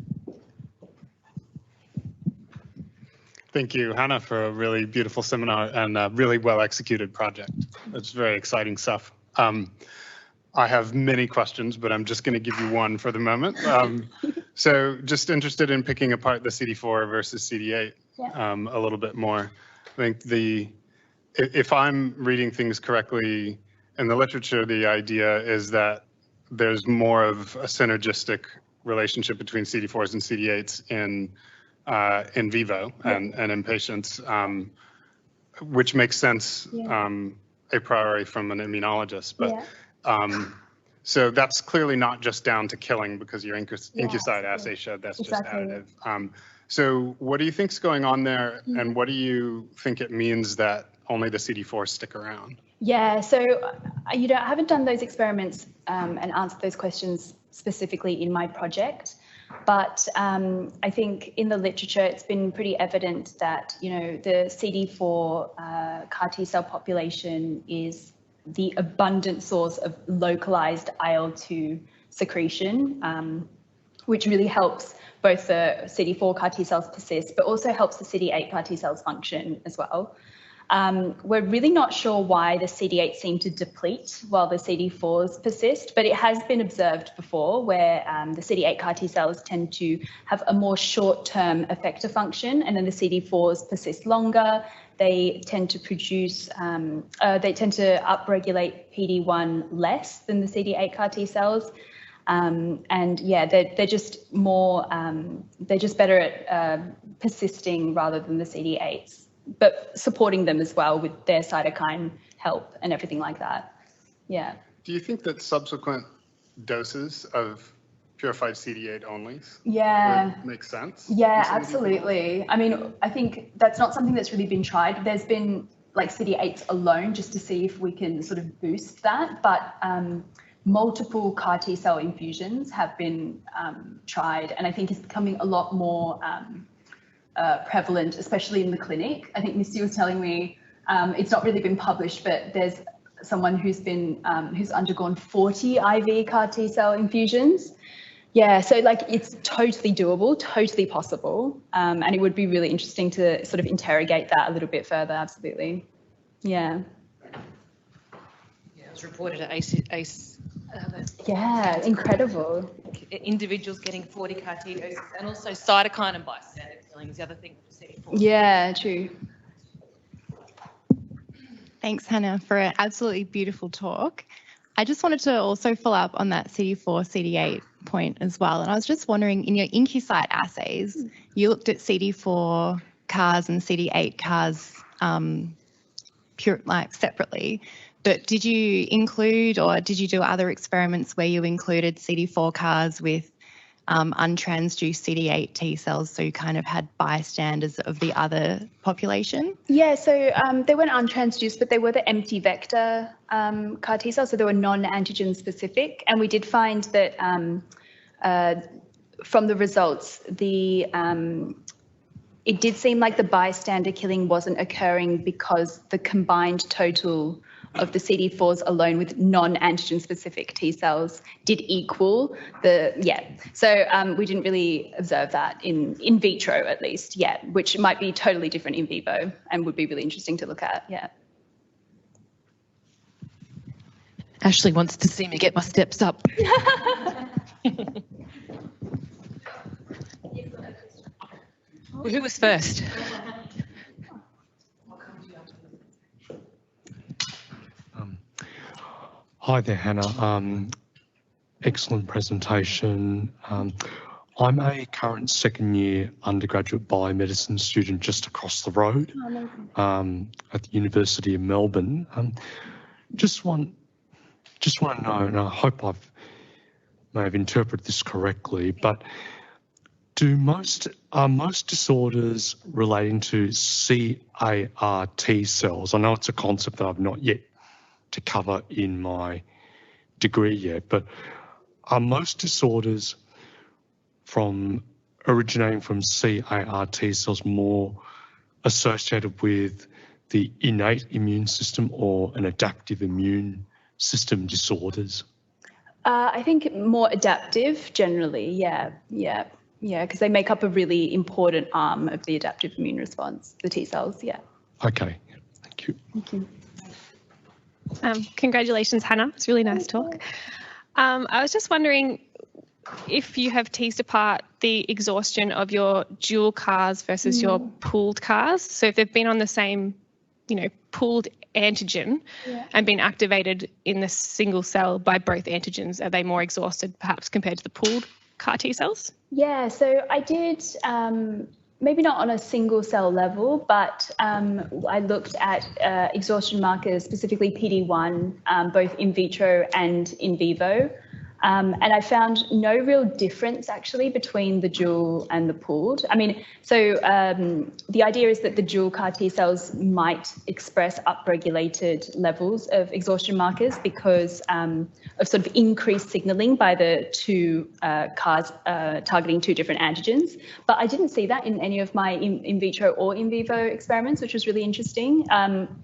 Thank you, Hannah, for a really beautiful seminar and a really well-executed project. It's very exciting stuff. I have many questions, but I'm just going to give you one for the moment. So just interested in picking apart the CD4 versus CD8 a little bit more. I think if I'm reading things correctly in the literature, the idea is that there's more of a synergistic relationship between CD4s and CD8s in vivo and in patients, which makes sense a priori from an immunologist. But so that's clearly not just down to killing, because your IncuCyte assay showed that's just additive. So what do you think's going on there, and what do you think it means that only the CD4s stick around? Yeah, so I haven't done those experiments and answered those questions specifically in my project, but I think in the literature it's been pretty evident that the CD4 CAR T cell population is the abundant source of localized IL-2 secretion, which really helps both the CD4 CAR T cells persist, but also helps the CD8 CAR T cells function as well. We're really not sure why the CD8 seem to deplete while the CD4s persist, but it has been observed before where the CD8 CAR T cells tend to have a more short-term effector function, and then the CD4s persist longer. They tend to produce, they tend to upregulate PD-1 less than the CD8 CAR T cells. And yeah, they're just more, they're just better at persisting rather than the CD8s, but supporting them as well with their cytokine help and everything like that. Yeah. Do you think that subsequent doses of purified CD8 onlys would make sense? Yeah, absolutely. I mean, I think that's not something that's really been tried. There's been like CD8s alone just to see if we can sort of boost that, but multiple CAR T cell infusions have been tried, and I think it's becoming a lot more prevalent, especially in the clinic. I think Misty was telling me it's not really been published, but there's someone who's been who's undergone 40 IV CAR T cell infusions. Yeah, so like it's totally doable, totally possible, and it would be really interesting to sort of interrogate that a little bit further. Absolutely, yeah. Yeah, it was reported at ACE. Yeah, incredible. Individuals getting 40 CAR T doses, and also cytokine and bystander killing is the other thing with the CD4. Yeah, true. Thanks, Hannah, for an absolutely beautiful talk. I just wanted to also follow up on that CD4, CD8 point as well. And I was just wondering, in your IncuCyte assays, you looked at CD4 CARs and CD8 CARs separately. But did you include, or did you do other experiments where you included CD4 CARs with untransduced CD8 T cells, so you kind of had bystanders of the other population? Yeah, so they weren't untransduced, but they were the empty vector CAR T cells, so they were non-antigen specific. And we did find that from the results, it did seem like the bystander killing wasn't occurring because the combined total of the CD4s alone with non-antigen specific T cells did equal the, So we didn't really observe that in vitro at least yet, which might be totally different in vivo and would be really interesting to look at, Ashley wants to see me get my steps up. Well, who was first? Hi there, Hannah. Excellent presentation. I'm a current second-year undergraduate biomedicine student just across the road at the University of Melbourne. Just want to know, and I hope may have interpreted this correctly, but are most disorders relating to CAR-T cells? I know it's a concept that I've not yet to cover in my degree yet, but are most disorders originating from CAR-T cells more associated with the innate immune system or an adaptive immune system disorders? I think more adaptive generally, yeah, because they make up a really important arm of the adaptive immune response, the T cells, yeah. Okay, thank you. Thank you. Congratulations, Hannah. It's a really nice talk. I was just wondering if you have teased apart the exhaustion of your dual CARs versus your pooled CARs. So if they've been on the same, pooled antigen and been activated in the single cell by both antigens, are they more exhausted perhaps compared to the pooled CAR T cells? Yeah, so I did, maybe not on a single cell level, but I looked at exhaustion markers, specifically PD-1, both in vitro and in vivo. And I found no real difference actually between the dual and the pooled. So the idea is that the dual CAR T cells might express upregulated levels of exhaustion markers because of sort of increased signaling by the two CARs targeting two different antigens. But I didn't see that in any of my in vitro or in vivo experiments, which was really interesting.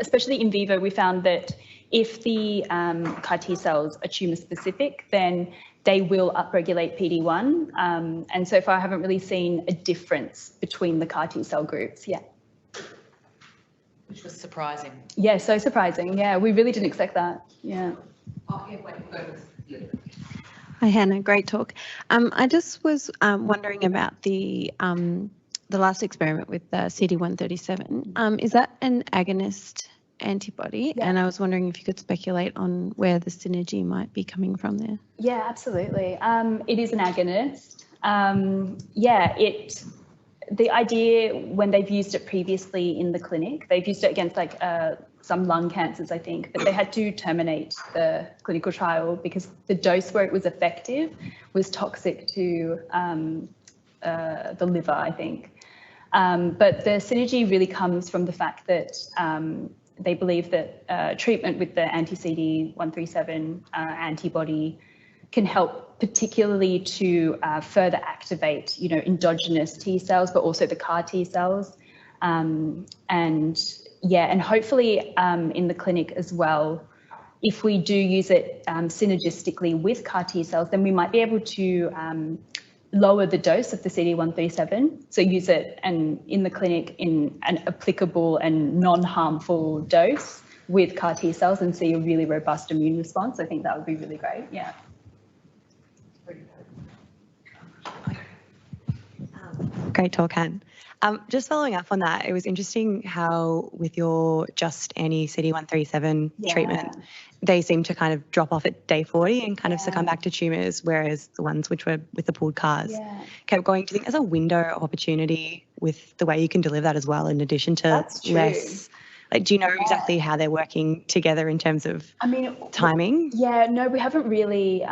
Especially in vivo, we found that if the CAR T cells are tumour specific, then they will upregulate PD-1. And so far, I haven't really seen a difference between the CAR T cell groups. Yeah. Which was surprising. Yeah, so surprising. Yeah, we really didn't expect that. Yeah. Oh, yeah, wait, go. Yeah. Hi, Hannah. Great talk. I just was wondering about the last experiment with CD137. Is that an agonist antibody? Yeah. And I was wondering if you could speculate on where the synergy might be coming from there. Yeah, absolutely. It is an agonist. The idea when they've used it previously in the clinic, they've used it against some lung cancers, I think, but they had to terminate the clinical trial because the dose where it was effective was toxic to the liver, I think. But the synergy really comes from the fact that they believe that treatment with the anti-CD137 antibody can help particularly to further activate, endogenous T cells, but also the CAR T cells. And hopefully in the clinic as well, if we do use it synergistically with CAR T cells, then we might be able to lower the dose of the CD137. So use it in the clinic in an applicable and non-harmful dose with CAR T cells and see a really robust immune response. I think that would be really great. Yeah. Great talk, Han. Just following up on that, it was interesting how with your just anti-CD137 treatment, they seem to kind of drop off at day 40 and kind of succumb back to tumours, whereas the ones which were with the pooled CARs kept going. Do you think there's a window of opportunity with the way you can deliver that as well, in addition to less? Do you know exactly how they're working together in terms of timing? Yeah, no, we haven't really,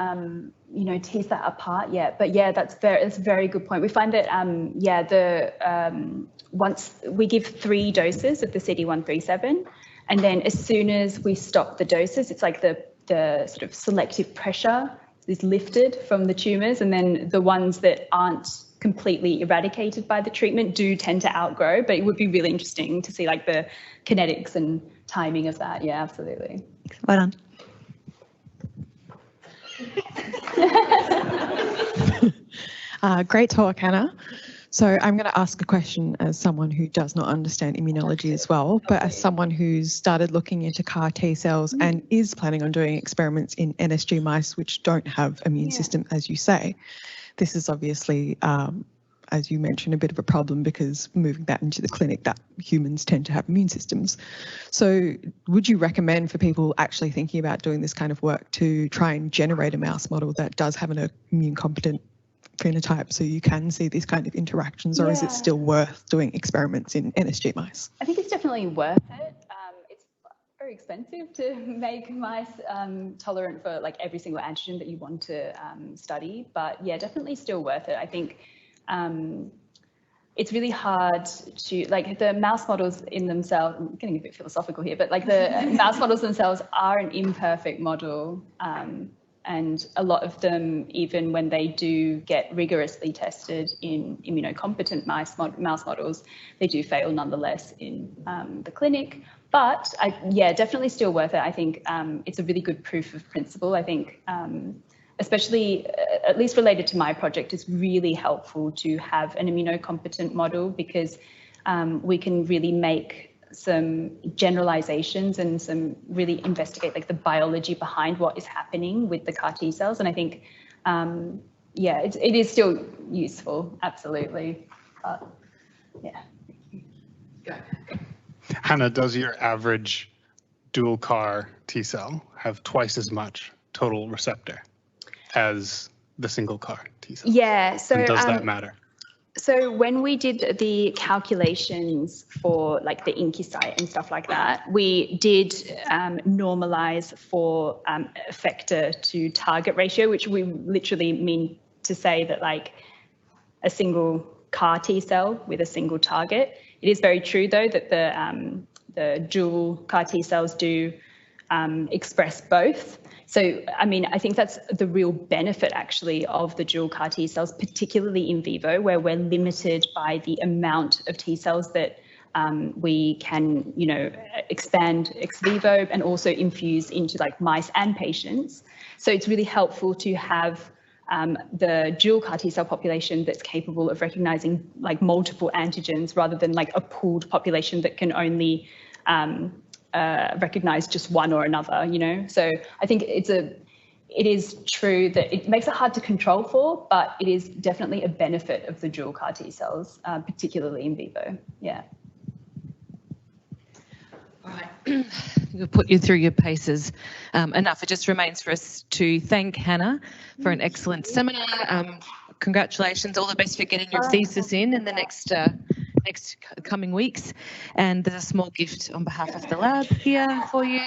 teased that apart yet. But yeah, that's a very good point. We find that, once we give 3 doses of the CD137, and then as soon as we stop the doses, it's like the sort of selective pressure is lifted from the tumours, and then the ones that aren't completely eradicated by the treatment do tend to outgrow. But it would be really interesting to see the kinetics and timing of that. Yeah, absolutely. Well done. Great talk, Hannah. So I'm going to ask a question as someone who does not understand immunology as well, but as someone who's started looking into CAR T cells and is planning on doing experiments in NSG mice which don't have immune system, as you say. This is obviously, as you mentioned, a bit of a problem because moving that into the clinic, that humans tend to have immune systems. So would you recommend for people actually thinking about doing this kind of work to try and generate a mouse model that does have an immune competent phenotype so you can see these kind of interactions, or is it still worth doing experiments in NSG mice? I think it's definitely worth it. It's very expensive to make mice tolerant for like every single antigen that you want to study, but yeah, definitely still worth it. I think it's really hard to, like, the mouse models in themselves, I'm getting a bit philosophical here, but like the mouse models themselves are an imperfect model. And a lot of them, even when they do get rigorously tested in immunocompetent mouse models, they do fail nonetheless in the clinic. But yeah, definitely still worth it. I think it's a really good proof of principle. I think especially, at least related to my project, it's really helpful to have an immunocompetent model because we can really make some generalizations and some really investigate like the biology behind what is happening with the CAR T cells. And I think, yeah, it is still useful, absolutely. Yeah. Hannah, does your average dual CAR T cell have twice as much total receptor as the single CAR T cell? Yeah. So and does that matter? So when we did the calculations for like the IncuSite and stuff like that, we did normalize for effector to target ratio, which we literally mean to say that like a single CAR T cell with a single target. It is very true though that the dual CAR T cells do express both. So, I mean, I think that's the real benefit actually of the dual CAR T cells, particularly in vivo, where we're limited by the amount of T cells that we can, you know, expand ex vivo and also infuse into like mice and patients. So it's really helpful to have the dual CAR T cell population that's capable of recognizing like multiple antigens rather than like a pooled population that can only recognize just one or another, you know. So I think it is true that it makes it hard to control for, but it is definitely a benefit of the dual CAR T cells, particularly in vivo. Yeah. All right, we'll put you through your paces enough. It just remains for us to thank Hannah for an excellent seminar. Congratulations, all the best for getting your thesis in the next coming weeks. And there's a small gift on behalf of the lab here for you.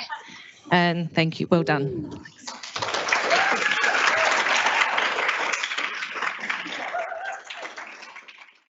And thank you. Well done. Thanks.